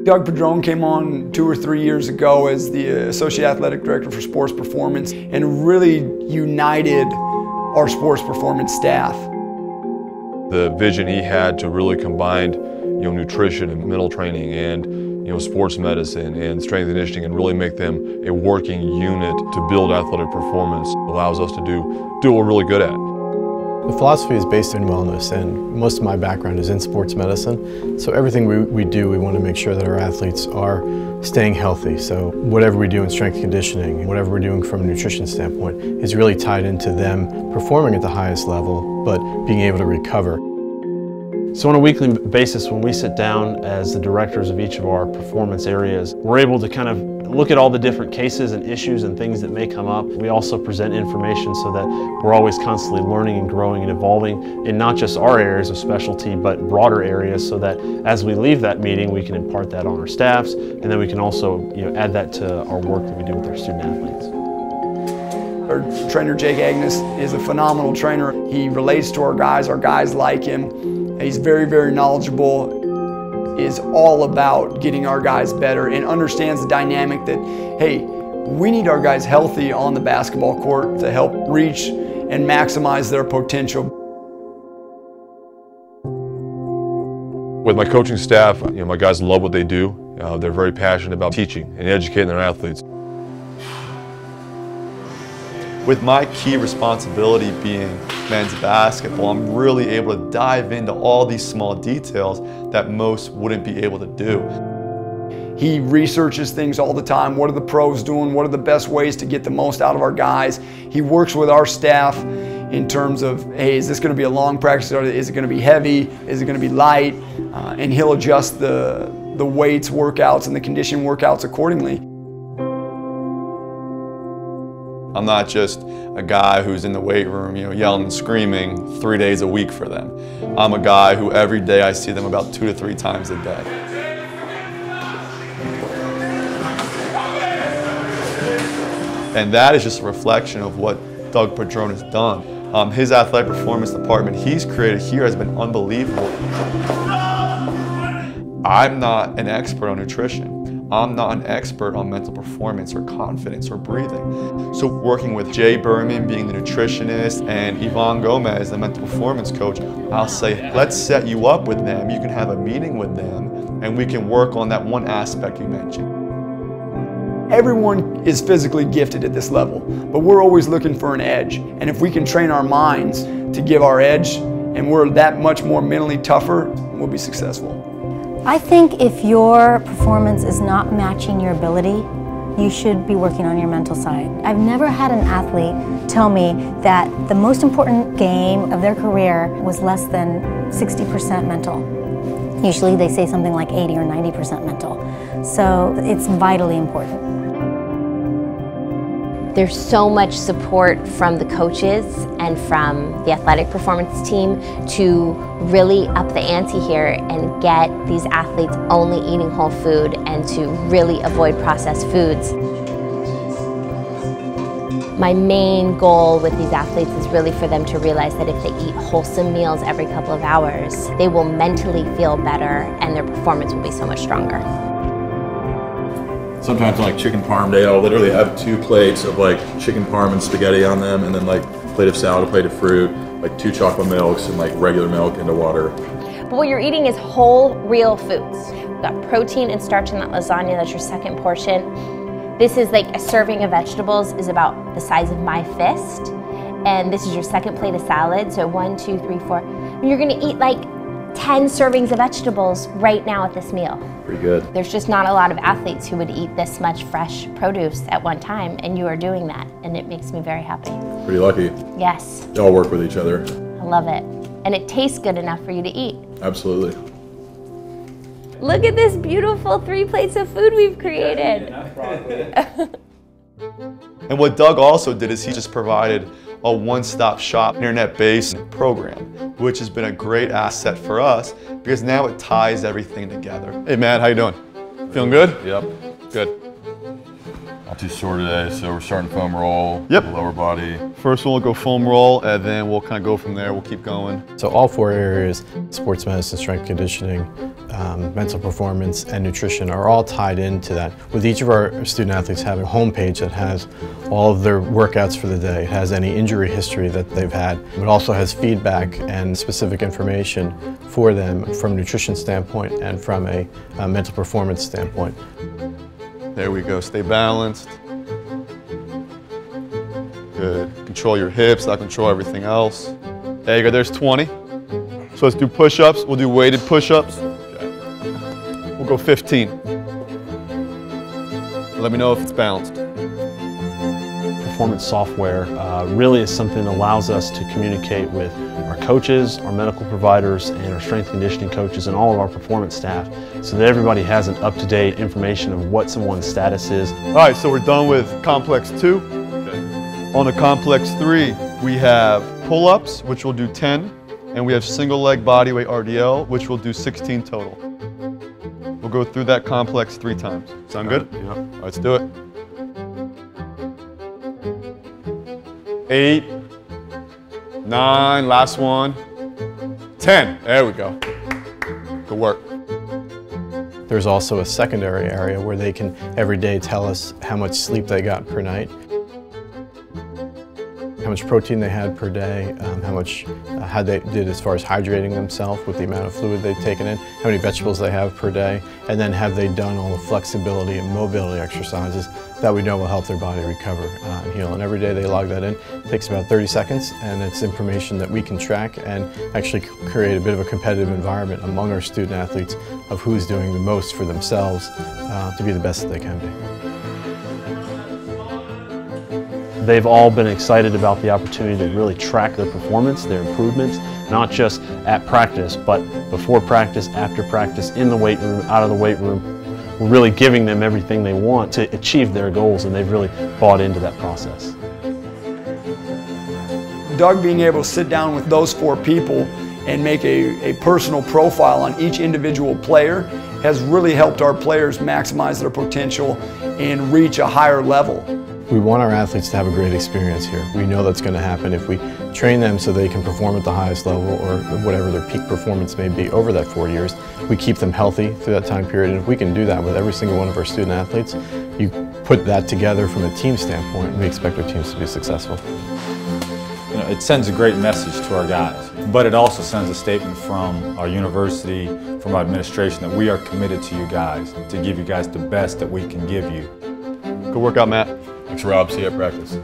Doug Padron came on 2 or 3 years ago as the Associate Athletic Director for Sports Performance and really united our sports performance staff. The vision he had to really combine, nutrition and mental training and sports medicine and strength and conditioning and really make them a working unit to build athletic performance allows us to do what we're really good at. The philosophy is based in wellness, and most of my background is in sports medicine. So everything we do, we want to make sure that our athletes are staying healthy. So whatever we do in strength conditioning, whatever we're doing from a nutrition standpoint, is really tied into them performing at the highest level, but being able to recover. So on a weekly basis, when we sit down as the directors of each of our performance areas, we're able to kind of look at all the different cases and issues and things that may come up. We also present information so that we're always constantly learning and growing and evolving in not just our areas of specialty, but broader areas, so that as we leave that meeting, we can impart that on our staffs, and then we can also add that to our work that we do with our student athletes. Our trainer, Jake Agnes, is a phenomenal trainer. He relates to our guys like him. He's very, very knowledgeable, is all about getting our guys better and understands the dynamic that, hey, we need our guys healthy on the basketball court to help reach and maximize their potential. With my coaching staff, my guys love what they do. They're very passionate about teaching and educating their athletes. With my key responsibility being men's basketball, I'm really able to dive into all these small details that most wouldn't be able to do. He researches things all the time. What are the pros doing? What are the best ways to get the most out of our guys? He works with our staff in terms of, hey, is this going to be a long practice, or is it going to be heavy? Is it going to be light? And he'll adjust the weights, workouts, and the condition workouts accordingly. I'm not just a guy who's in the weight room, yelling and screaming 3 days a week for them. I'm a guy who every day I see them about 2 to 3 times a day. And that is just a reflection of what Doug Padron has done. His athletic performance department he's created here has been unbelievable. I'm not an expert on nutrition. I'm not an expert on mental performance or confidence or breathing. So working with Jay Berman being the nutritionist and Yvonne Gomez, the mental performance coach, I'll say, let's set you up with them. You can have a meeting with them and we can work on that one aspect you mentioned. Everyone is physically gifted at this level, but we're always looking for an edge. And if we can train our minds to give our edge and we're that much more mentally tougher, we'll be successful. I think if your performance is not matching your ability, you should be working on your mental side. I've never had an athlete tell me that the most important game of their career was less than 60% mental. Usually they say something like 80 or 90% mental. So it's vitally important. There's so much support from the coaches and from the athletic performance team to really up the ante here and get these athletes only eating whole food and to really avoid processed foods. My main goal with these athletes is really for them to realize that if they eat wholesome meals every couple of hours, they will mentally feel better and their performance will be so much stronger. Sometimes like chicken parm day, I'll literally have 2 plates of like chicken parm and spaghetti on them, and then like a plate of salad, a plate of fruit, like 2 chocolate milks and like regular milk into water. But what you're eating is whole, real foods. You've got protein and starch in that lasagna, that's your second portion. This is like a serving of vegetables is about the size of my fist. And this is your second plate of salad, so 1, 2, 3, 4. And you're gonna eat like 10 servings of vegetables right now at this meal. Pretty good. There's just not a lot of athletes who would eat this much fresh produce at one time, and you are doing that, and it makes me very happy. Pretty lucky. Yes. They all work with each other. I love it. And it tastes good enough for you to eat. Absolutely. Look at this beautiful 3 plates of food we've created. And what Doug also did is he just provided a one-stop shop internet-based program, which has been a great asset for us because now it ties everything together. Hey Matt, how you doing? Feeling good? Yep. Good. Not too sore today, so we're starting foam roll. Yep. Lower body. First one, we'll go foam roll, and then we'll kind of go from there. We'll keep going. So all 4 areas, sports medicine, strength conditioning, mental performance, and nutrition are all tied into that. With each of our student athletes having a homepage that has all of their workouts for the day. It has any injury history that they've had. It also has feedback and specific information for them from a nutrition standpoint and from a mental performance standpoint. There we go, stay balanced. Good, control your hips, that'll control everything else. There you go, there's 20. So let's do push-ups, we'll do weighted push-ups. Okay. We'll go 15. Let me know if it's balanced. Performance software really is something that allows us to communicate with our coaches, our medical providers, and our strength conditioning coaches and all of our performance staff so that everybody has an up-to-date information of what someone's status is. All right, so we're done with complex 2. Okay. On the complex 3, we have pull-ups, which we'll do 10, and we have single leg bodyweight RDL, which we'll do 16 total. We'll go through that complex 3 times. Sound good? Yep. All right, let's do it. 8, 9, last one, 10. There we go. Good work. There's also a secondary area where they can every day tell us how much sleep they got per night, how much protein they had per day, how they did as far as hydrating themselves with the amount of fluid they've taken in, how many vegetables they have per day, and then have they done all the flexibility and mobility exercises that we know will help their body recover and heal. And every day they log that in. It takes about 30 seconds, and it's information that we can track and actually create a bit of a competitive environment among our student athletes of who's doing the most for themselves to be the best that they can be. They've all been excited about the opportunity to really track their performance, their improvements, not just at practice, but before practice, after practice, in the weight room, out of the weight room. We're really giving them everything they want to achieve their goals, and they've really bought into that process. Doug being able to sit down with those 4 people and make a personal profile on each individual player has really helped our players maximize their potential and reach a higher level. We want our athletes to have a great experience here. We know that's going to happen if we train them so they can perform at the highest level or whatever their peak performance may be over that 4 years. We keep them healthy through that time period, and if we can do that with every single one of our student athletes, you put that together from a team standpoint, and we expect our teams to be successful. You know, it sends a great message to our guys, but it also sends a statement from our university, from our administration, that we are committed to you guys, to give you guys the best that we can give you. Good workout, Matt. Thanks, Rob. See you at practice.